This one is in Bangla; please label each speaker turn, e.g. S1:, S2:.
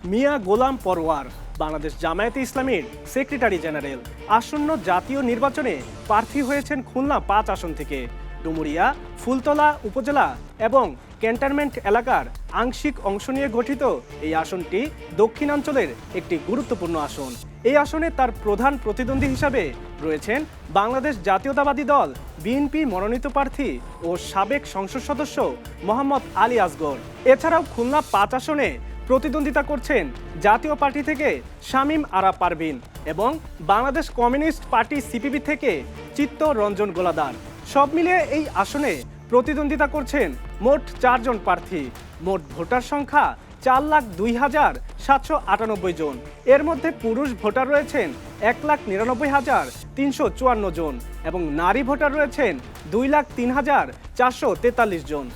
S1: মিয়া গোলাম পরওয়ার বাংলাদেশ জামায়াতে ইসলামীর সেক্রেটারি জেনারেল আসন্ন জাতীয় নির্বাচনে প্রার্থী হয়েছেন খুলনা ৫ আসন থেকে। ডুমুরিয়া, ফুলতলা উপজেলা এবং ক্যান্টনমেন্ট এলাকার আংশিক অংশ নিয়ে গঠিত এই আসনটি দক্ষিণাঞ্চলের একটি গুরুত্বপূর্ণ আসন। এই আসনে তার প্রধান প্রতিদ্বন্দ্বী হিসাবে রয়েছেন বাংলাদেশ জাতীয়তাবাদী দল বিএনপি মনোনীত প্রার্থী ও সাবেক সংসদ সদস্য মোহাম্মদ আলী আসগর। এছাড়াও খুলনা ৫ আসনে প্রতিদ্বন্দ্বিতা করছেন জাতীয় পার্টি থেকে শামীম আরা পারভিন এবং বাংলাদেশ কমিউনিস্ট পার্টি সিপিবি থেকে চিত্তরঞ্জন গোলাদার। সব মিলিয়ে এই আসনে প্রতিদ্বন্দ্বিতা করছেন মোট ৪ জন প্রার্থী। মোট ভোটার সংখ্যা ৪,২,৭৯৮ জন। এর মধ্যে পুরুষ ভোটার রয়েছেন ১,৯৯,৩৫৪ জন এবং নারী ভোটার রয়েছেন ২,০৩,৪৪৩ জন।